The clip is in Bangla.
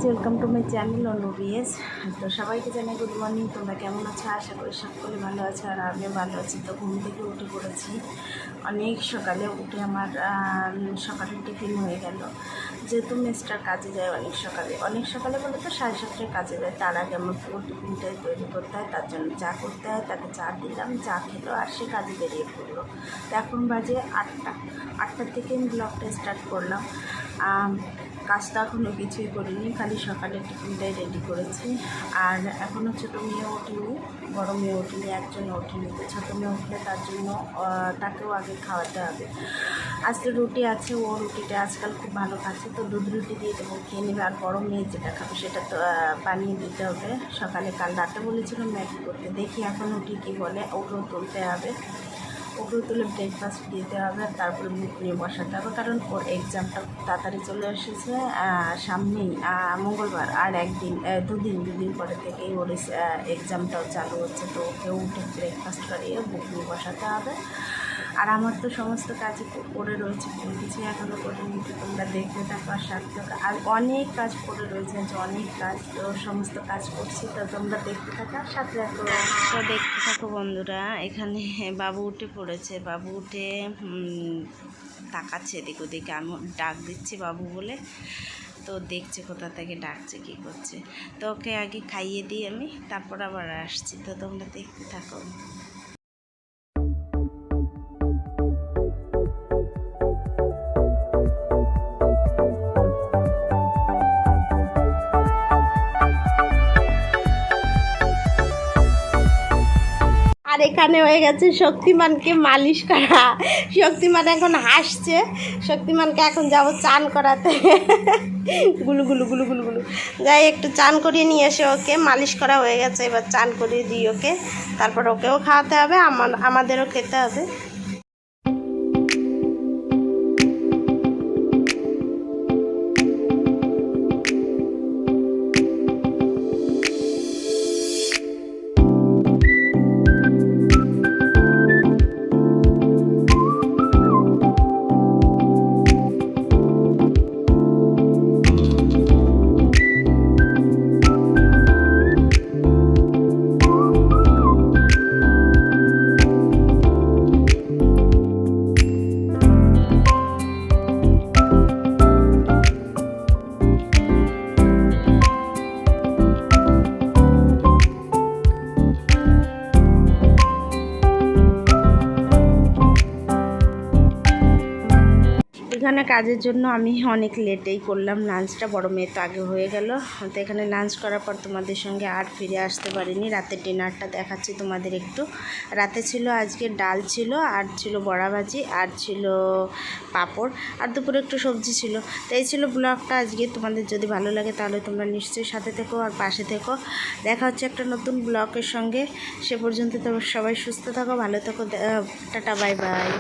Guys, welcome to my channel অনুবিএস। তো সবাইকে জানাই গুড মর্নিং। তোমরা কেমন আছো? আশা করি সকলে ভালো আছো, আর আমিও ভালো আছি। তো ঘুম থেকে উঠে পড়েছি অনেক সকালে। উঠে আমার সকালের টিফিন হয়ে গেল, যেহেতু মিস্টার কাজে যায় অনেক সকালে বলে তো 7:30 কাজে যায়। তার আগে আমার পুরো টিফিনটাই তৈরি করতে হয়, তার জন্য চা করতে হয়। তাকে চা দিলাম, চা খেলো, আর সে কাজে বেরিয়ে পড়লো। তো এখন বাজে 8টার থেকে আমি ব্লগটা স্টার্ট করলাম। কাজটা এখনও কিছুই করিনি, খালি সকালে টিফিনটাই রেডি করেছি। আর এখনও ছোটো মেয়ে ওঠেনি, বড়ো মেয়ে ওঠেনি, একজনও ওঠেনি। তো ছোটো মেয়ে উঠলে তার জন্য তাকেও আগে খাওয়াতে হবে। আজকে রুটি আছে, ও রুটিটা আজকাল খুব ভালো খাচ্ছে, তো দুধ রুটি দিয়ে দেবো, খেয়ে নেবে। আর বড়ো মেয়ে যেটা খাবে সেটা তো বানিয়ে দিতে হবে। সকালে কাল রাতে বলেছিল ম্যাগি করতে, দেখি এখন উঠি কী বলে। ওকেও তুলতে হবে, ওকেও তুলে ব্রেকফাস্ট দিতে হবে, আর তারপরে বুক নিয়ে বসাতে হবে, কারণ ওর এক্সামটা তাড়াতাড়ি চলে এসেছে সামনেই। মঙ্গলবার আর দুদিন পরে থেকেই ওর এক্সামটাও চালু হচ্ছে। তো ওকেও উঠে ব্রেকফাস্ট করিয়ে বুক নিয়ে বসাতে হবে। আর আমার তো সমস্ত কাজই পড়ে রয়েছে, কোনো কিছুই এখনও করিনি। তো তোমরা দেখতে থাকো আর সাথে থাকো। আর অনেক কাজ পড়ে রয়েছে, অনেক কাজ, তো সমস্ত কাজ করছি। তো তোমরা দেখতে থাকো আর সাথে থাকো। তো দেখতে থাকো বন্ধুরা। এখানে বাবু উঠে পড়েছে, বাবু উঠে তাকাচ্ছে এদিক ওদিকে। আমি ডাক দিচ্ছি বাবু বলে, তো দেখছে কোথা থেকে ডাকছে, কী করছে। তো ওকে আগে খাইয়ে দিই আমি, তারপর আবার আসছি। তো তোমরা দেখতে থাকো। আর এখানে হয়ে গেছে শক্তিমানকে মালিশ করা। শক্তিমান এখন হাসছে। শক্তিমানকে এখন যাব চান করাতে। গুলু গুলু গুলু গুলু গুলু যাই, একটু চান করিয়ে নিয়ে এসে ওকে মালিশ করা হয়ে গেছে। এবার চান করিয়ে দিই ওকে, তারপর ওকেও খাওয়াতে হবে, আমাদেরও খেতে হবে। এখানে কাজের জন্য আমি অনেক লেটেই করলাম লাঞ্চটা। বড় মেয়ে তো আগে হয়ে গেল। তো এখানে লাঞ্চ করার পর তোমাদের সঙ্গে আর ফিরে আসতে পারিনি। রাতের ডিনারটা দেখাচ্ছি তোমাদের একটু। রাতে ছিল আজকে ডাল ছিল, আর ছিল বড়া ভাজি, আর ছিল পাঁপড়, আর দুপুরে একটু সবজি ছিল। তো এই ছিল ব্লগটা আজকে। তোমাদের যদি ভালো লাগে তাহলে তোমরা নিশ্চয়ই সাথে থেকো আর পাশে থেকো। দেখা হচ্ছে একটা নতুন ব্লগের সঙ্গে। সে পর্যন্ত তোমরা সবাই সুস্থ থাকো, ভালো থাকো। Tata, bye bye.